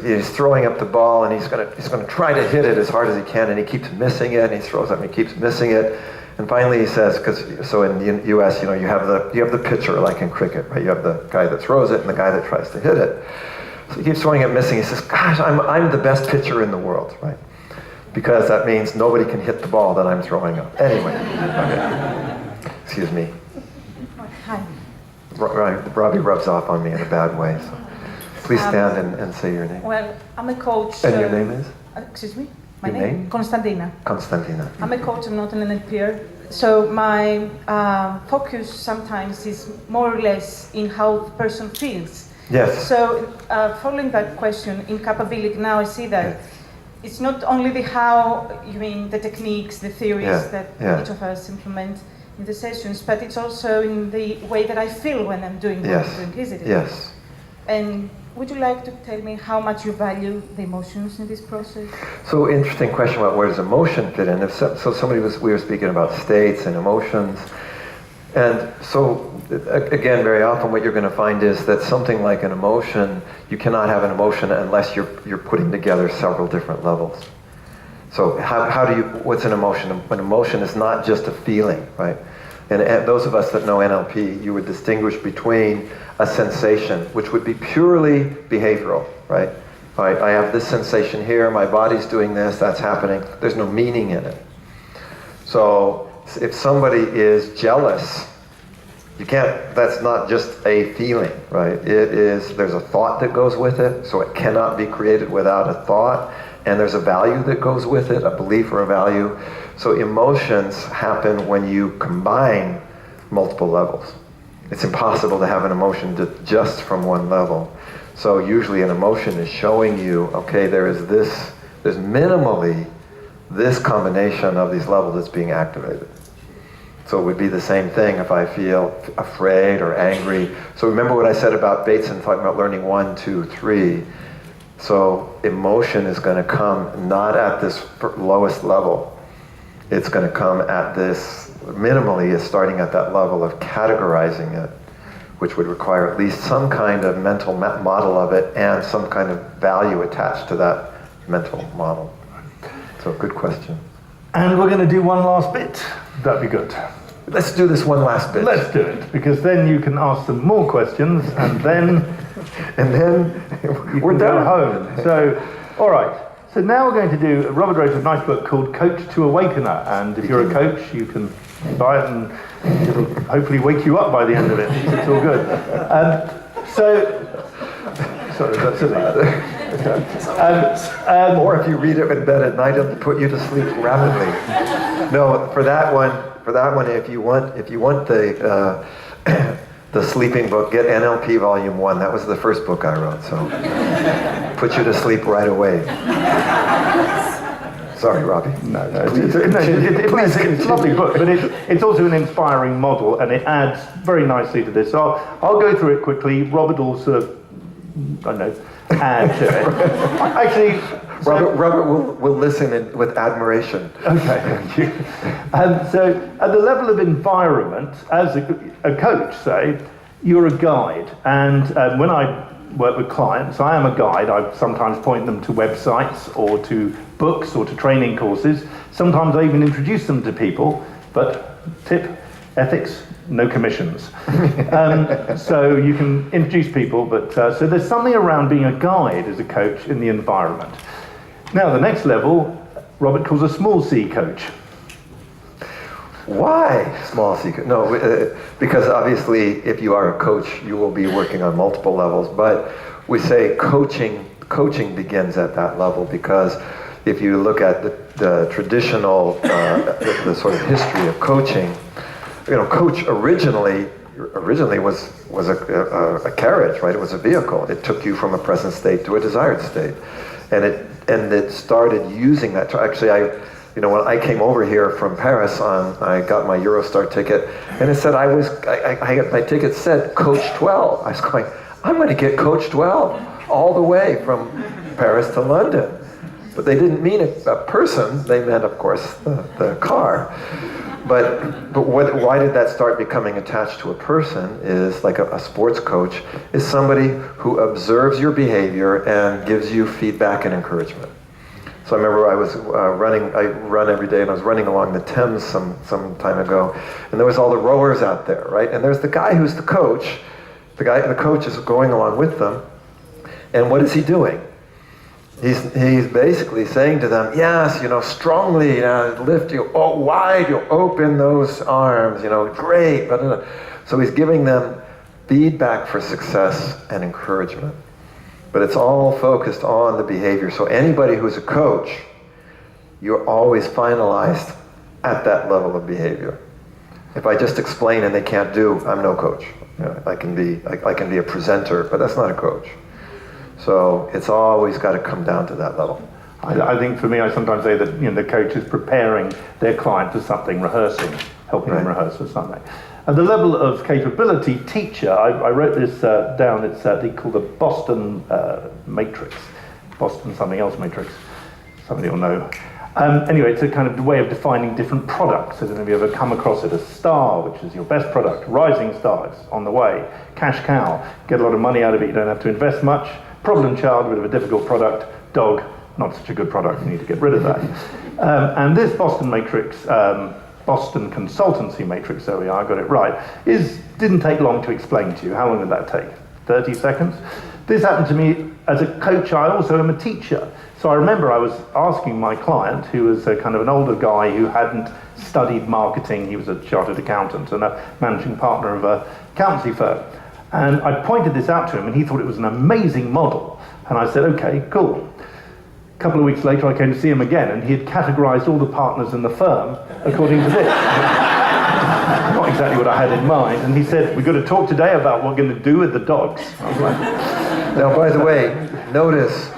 he's throwing up the ball, and he's gonna try to hit it as hard as he can, and he keeps missing it, and he throws up and he keeps missing it. And finally he says, so in the U.S., you have the pitcher, like in cricket, right? You have the guy that throws it and the guy that tries to hit it. So he keeps throwing it missing. He says, gosh, I'm the best pitcher in the world, right? Because that means nobody can hit the ball that I'm throwing up. Anyway, okay. Excuse me. Hi. Robbie rubs off on me in a bad way, so please stand and say your name. Well, I'm a coach. And your name is? Excuse me? My Your name? Konstantina. Konstantina. I'm a coach, I'm not an NLPer. So my focus sometimes is more or less in how the person feels. Yes. So following that question, in capability, now I see that it's not only the how, you mean the techniques, the theories that each of us implement in the sessions, but it's also in the way that I feel when I'm doing what I'm doing, isn't it? Yes. And would you like to tell me how much you value the emotions in this process? So interesting question about where does emotion fit in. We were speaking about states and emotions. And so, again, very often what you're going to find is that something like an emotion, you cannot have an emotion unless you're putting together several different levels. So what's an emotion? An emotion is not just a feeling, right? And those of us that know NLP, you would distinguish between a sensation, which would be purely behavioral, right? I have this sensation here, my body's doing this, that's happening. There's no meaning in it. So if somebody is jealous, that's not just a feeling, right? There's a thought that goes with it, so it cannot be created without a thought, and there's a value that goes with it, a belief or a value. So emotions happen when you combine multiple levels. It's impossible to have an emotion just from one level. So usually an emotion is showing you, okay, there's minimally this combination of these levels that's being activated. So it would be the same thing if I feel afraid or angry. So remember what I said about Bateson talking about learning 1, 2, 3. So emotion is going to come not at this lowest level. It's going to come at this, minimally is starting at that level of categorizing it, which would require at least some kind of mental model of it and some kind of value attached to that mental model. So good question. And we're going to do one last bit. That'd be good. Let's do this one last bit. Let's do it, because then you can ask some more questions, and then we're done. Go home. So, all right. So now we're going to do, Robert wrote a nice book called Coach to Awakener, and if you're a coach, you can buy it and it'll hopefully wake you up by the end of it. It's all good. Sorry, that's silly. Or if you read it in bed at night, it'll put you to sleep rapidly. No, for that one, if you want the the sleeping book, get NLP Volume 1. That was the first book I wrote, so put you to sleep right away. Sorry, Robbie. No, it's a lovely book, but it's also an inspiring model, and it adds very nicely to this. So I'll go through it quickly. Robert will sort of, I don't know, add to it. Actually, Robert will listen with admiration. Okay, thank you. So at the level of environment, as a coach, say, you're a guide. And when I work with clients, I am a guide. I sometimes point them to websites or to books or to training courses. Sometimes I even introduce them to people, but tip, ethics, no commissions. So you can introduce people, but so there's something around being a guide as a coach in the environment. Now the next level, Robert calls a small C coach. Why small C? No, because obviously if you are a coach, you will be working on multiple levels, but we say coaching begins at that level, because if you look at the traditional, the sort of history of coaching, coach originally was a carriage, right? It was a vehicle. It took you from a present state to a desired state, and it started using that. Actually, when I came over here from Paris, I got my Eurostar ticket, and it said my ticket said Coach 12. I was going, I'm going to get Coach 12 all the way from Paris to London. But they didn't mean a person, they meant, of course, the car. But why did that start becoming attached to a person is like a sports coach is somebody who observes your behavior and gives you feedback and encouragement. So I remember I was I run every day, and I was running along the Thames some time ago, and there was all the rowers out there, right? And there's the guy who's the coach. The coach is going along with them, and what is he doing? He's basically saying to them, yes, strongly lift you wide, you open those arms, great. Blah, blah, blah. So he's giving them feedback for success and encouragement. But it's all focused on the behavior. So anybody who's a coach, you're always finalized at that level of behavior. If I just explain and they can't do, I'm no coach. I can be a presenter, but that's not a coach. So it's always got to come down to that level. I think for me, I sometimes say that the coach is preparing their client for something, rehearsing, helping them rehearse for something. At the level of capability, teacher, I wrote this down. It's they call the Boston matrix, Boston something else matrix. Somebody will know. Anyway, it's a kind of way of defining different products. I don't know if you ever come across it. A star, which is your best product. Rising star, it's on the way. Cash cow, get a lot of money out of it. You don't have to invest much. Problem child, a bit of a difficult product. Dog, not such a good product. You need to get rid of that. And this Boston matrix. Boston consultancy matrix, there we are, I got it right, didn't take long to explain to you. How long did that take? 30 seconds? This happened to me as a coach. I also am a teacher. So I remember I was asking my client, who was a kind of an older guy who hadn't studied marketing. He was a chartered accountant and a managing partner of a accountancy firm. And I pointed this out to him, and he thought it was an amazing model. And I said, okay, cool. A couple of weeks later, I came to see him again, and he had categorized all the partners in the firm according to this. Not exactly what I had in mind. And he said, we've got to talk today about what we're going to do with the dogs. I was like, now, by the way, notice,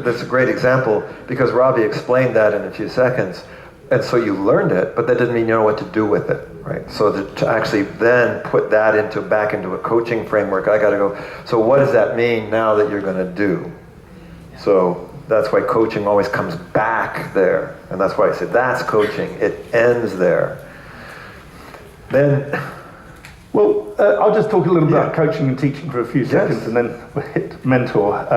that's a great example, because Robbie explained that in a few seconds. And so you learned it, but that doesn't mean you know what to do with it, right? So to actually then put that back into a coaching framework, I got to go, so what does that mean now that you're going to do? So that's why coaching always comes back there. And that's why I said that's coaching. It ends there. Then... Well, I'll just talk a little bit about coaching and teaching for a few seconds, and then we'll hit mentor.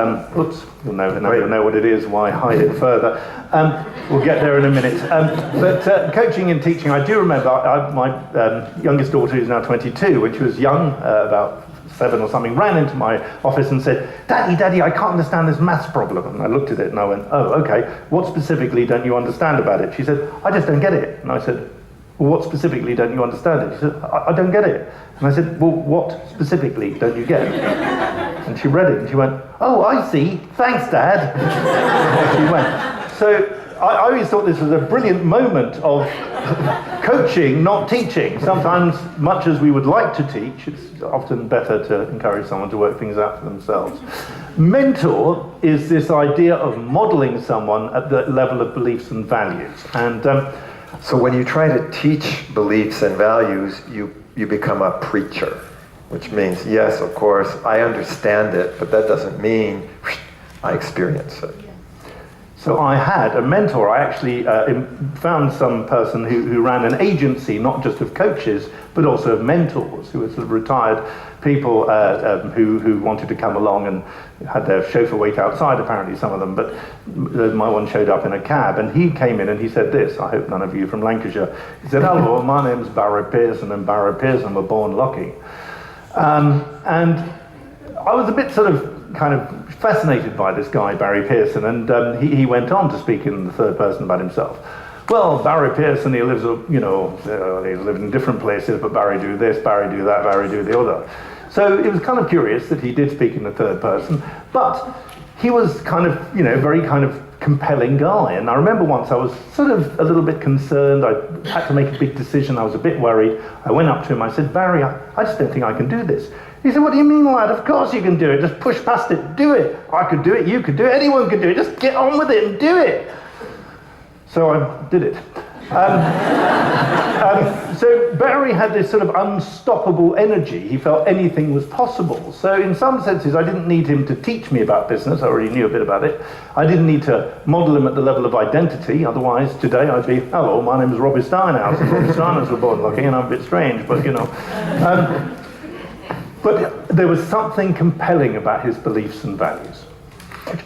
You'll never know what it is, why hide it further? We'll get there in a minute. But coaching and teaching, I do remember my youngest daughter, who's now 22, when she was young, about 7 or something, ran into my office and said, Daddy, I can't understand this maths problem. And I looked at it and I went, oh, okay, what specifically don't you understand about it? She said, I just don't get it. And I said, well, what specifically don't you understand it? She said, I don't get it. And I said, well, what specifically don't you get? And she read it and she went, oh, I see. Thanks, Dad. And she went. So I always thought this was a brilliant moment of coaching, not teaching. Sometimes, much as we would like to teach, it's often better to encourage someone to work things out for themselves. Mentor is this idea of modeling someone at the level of beliefs and values. And so when you try to teach beliefs and values, you become a preacher, which means, yes, of course, I understand it, but that doesn't mean I experience it. So I had a mentor. I actually found some person who ran an agency, not just of coaches, but also of mentors, who were sort of retired people who wanted to come along and had their chauffeur wait outside, apparently, some of them. But my one showed up in a cab, and he came in and he said this. I hope none of you from Lancashire. He said, hello, my name's Barry Pearson, and Barry Pearson were born lucky. And I was a bit sort of kind of fascinated by this guy, Barry Pearson, and he went on to speak in the third person about himself. Well, Barry Pearson, he lives, he's lived in different places, but Barry do this, Barry do that, Barry do the other. So it was kind of curious that he did speak in the third person, but he was kind of, very kind of compelling guy. And I remember once I was sort of a little bit concerned. I had to make a big decision. I was a bit worried. I went up to him. I said, Barry, I just don't think I can do this. He said, what do you mean, lad? Of course you can do it. Just push past it. Do it. I could do it. You could do it. Anyone could do it. Just get on with it and do it. So I did it. So Barry had this sort of unstoppable energy. He felt anything was possible. So in some senses, I didn't need him to teach me about business. I already knew a bit about it. I didn't need to model him at the level of identity. Otherwise, today I'd be, hello, my name is Robbie Steinhouse. And Robbie Steinhouse was born looking, and I'm a bit strange, but you know. But there was something compelling about his beliefs and values.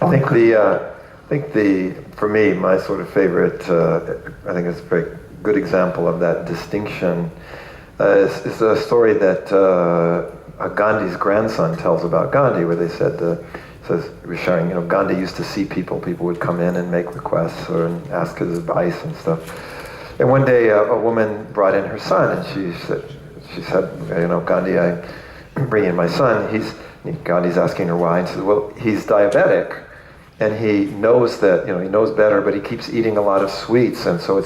I think for me, my sort of favorite, I think it's a very good example of that distinction is a story that Gandhi's grandson tells about Gandhi, where they said, says, he was sharing, you know, Gandhi used to see people would come in and make requests or ask his advice and stuff. And one day a woman brought in her son, and she said, you know, Gandhi, I bring in my son. Gandhi's asking her why, and she said, well, he's diabetic. And he knows that, you know, he knows better, but he keeps eating a lot of sweets, and so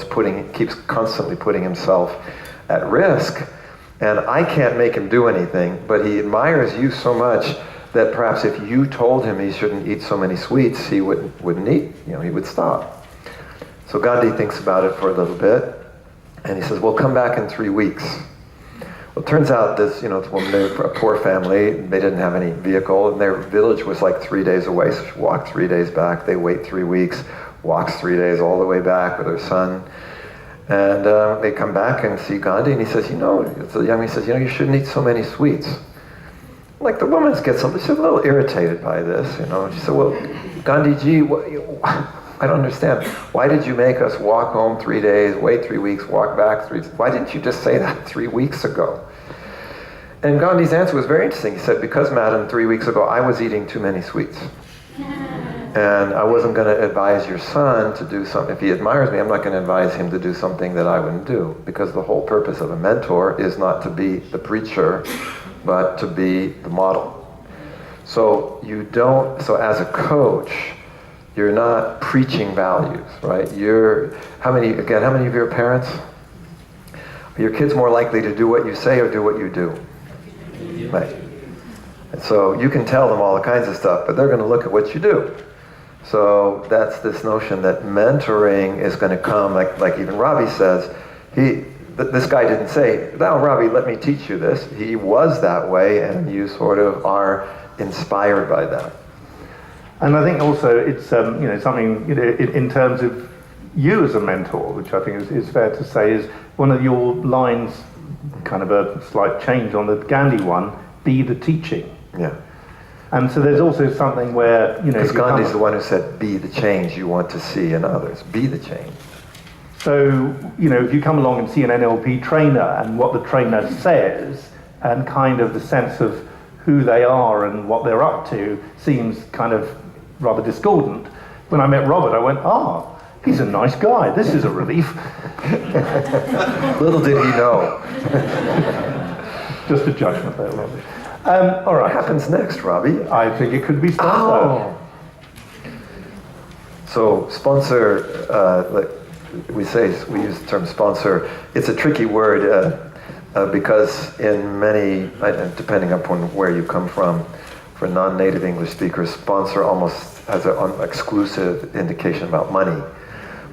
keeps constantly putting himself at risk. And I can't make him do anything, but he admires you so much that perhaps if you told him he shouldn't eat so many sweets, he wouldn't eat, you know, he would stop. So Gandhi thinks about it for a little bit, and he says, well, come back in 3 weeks. Well, it turns out this woman, they were a poor family, they didn't have any vehicle, and their village was like 3 days away, so she walked 3 days back, they wait 3 weeks, walks 3 days all the way back with her son, and they come back and see Gandhi, and he says, you shouldn't eat so many sweets. Like, the woman gets something, she's a little irritated by this, you know, and she said, well, Gandhiji, I don't understand. Why did you make us walk home 3 days, wait 3 weeks, walk back 3 days? Why didn't you just say that 3 weeks ago? And Gandhi's answer was very interesting. He said, because, madam, 3 weeks ago I was eating too many sweets. And I wasn't going to advise your son to do something. If he admires me, I'm not going to advise him to do something that I wouldn't do. Because the whole purpose of a mentor is not to be the preacher, but to be the model. So as a coach, you're not preaching values, right? How many of you are parents? Are your kids more likely to do what you say or do what you do? Right. And so you can tell them all the kinds of stuff, but they're going to look at what you do. So that's this notion that mentoring is going to come, like even Robbie says, this guy didn't say, now Robbie, let me teach you this. He was that way, and you sort of are inspired by that. And I think also it's something in terms of you as a mentor, which I think is fair to say is one of your lines, kind of a slight change on the Gandhi one, be the teaching. Yeah. And so there's also something where, because Gandhi's the one who said, be the change you want to see in others. Be the change. So, if you come along and see an NLP trainer and what the trainer says and kind of the sense of who they are and what they're up to seems kind of rather discordant. When I met Robert, I went, he's a nice guy. This is a relief. Little did he know. Just a judgment there, Robbie. All right. What happens next, Robbie? I think it could be sponsor. So sponsor, we use the term sponsor. It's a tricky word because in many, depending upon where you come from, for non-native English speakers, sponsor almost has an exclusive indication about money.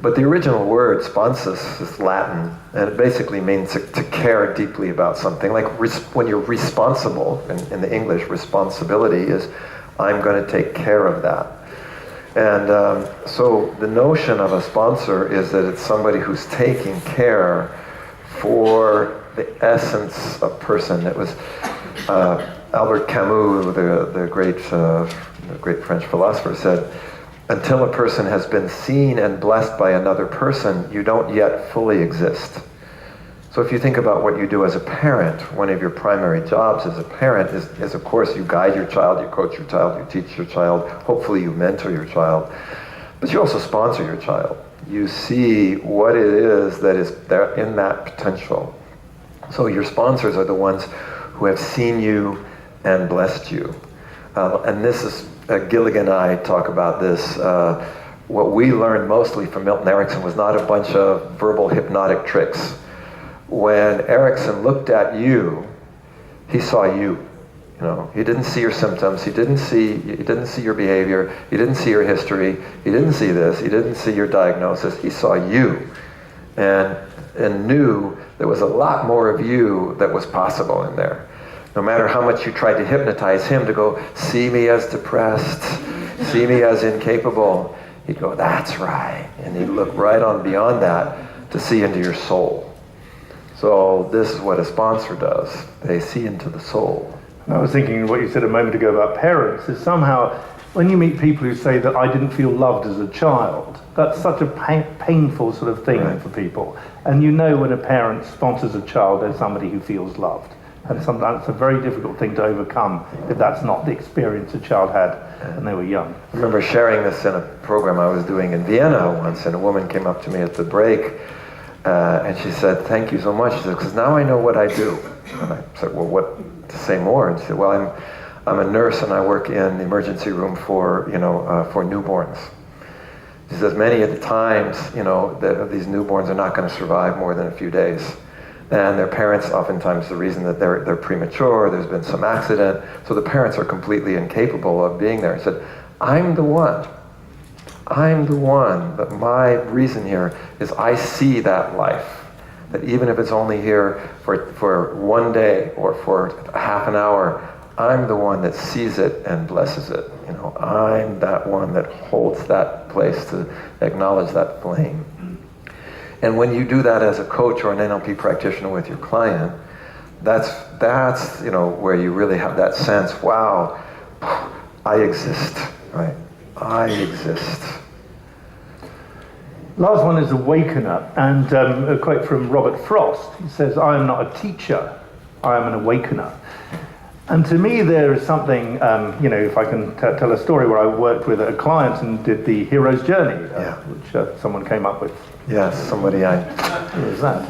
But the original word, sponsus, is Latin, and it basically means to care deeply about something. Like when you're responsible, in the English, responsibility is, I'm going to take care of that. And so the notion of a sponsor is that it's somebody who's taking care for the essence of person. It was Albert Camus, the great French philosopher, said, until a person has been seen and blessed by another person, you don't yet fully exist. So if you think about what you do as a parent, one of your primary jobs as a parent is of course, you guide your child, you coach your child, you teach your child, hopefully you mentor your child, but you also sponsor your child. You see what it is that is there in that potential. So your sponsors are the ones who have seen you and blessed you. And this is, Gilligan and I talk about this. What we learned mostly from Milton Erickson was not a bunch of verbal hypnotic tricks. When Erickson looked at you, he saw you. He didn't see your symptoms. He didn't see your behavior. He didn't see your history. He didn't see this. He didn't see your diagnosis. He saw you. and knew there was a lot more of you that was possible in there. No matter how much you tried to hypnotize him to go, see me as depressed, see me as incapable, he'd go, that's right. And he'd look right on beyond that to see into your soul. So this is what a sponsor does. They see into the soul. I was thinking what you said a moment ago about parents is somehow when you meet people who say that I didn't feel loved as a child, that's such a painful sort of thing for people. And you know when a parent sponsors a child, there's somebody who feels loved. And sometimes it's a very difficult thing to overcome if that's not the experience a child had when they were young. I remember sharing this in a program I was doing in Vienna once, and a woman came up to me at the break, and she said, thank you so much. She said, because now I know what I do. And I said, well, what to say more? And she said, well, I'm a nurse and I work in the emergency room for newborns. She says many of the times, these newborns are not going to survive more than a few days. And their parents, oftentimes the reason that they're premature, there's been some accident, so the parents are completely incapable of being there. He said, I'm the one, that my reason here is I see that life, that even if it's only here for one day or for half an hour, I'm the one that sees it and blesses it. I'm that one that holds that place to acknowledge that flame. And when you do that as a coach or an NLP practitioner with your client, that's where you really have that sense, wow, I exist, right? I exist. Last one is Awakener, and a quote from Robert Frost. He says, I am not a teacher, I am an awakener. And to me there is something, if I can tell a story where I worked with a client and did the hero's journey, which someone came up with. Yes, somebody I... Who is that?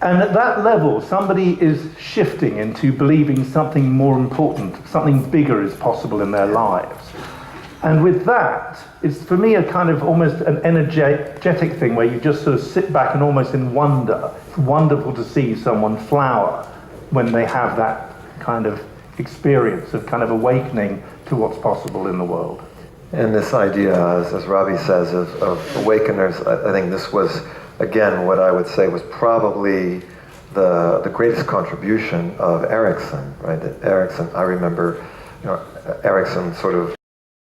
And at that level, somebody is shifting into believing something more important, something bigger is possible in their lives. And with that, it's for me a kind of almost an energetic thing where you just sort of sit back and almost in wonder. It's wonderful to see someone flower when they have that kind of experience of kind of awakening to what's possible in the world. And this idea, as Robbie says, of awakeners, I think this was, again, what I would say was probably the greatest contribution of Erickson, right? That Erickson, I remember, Erickson sort of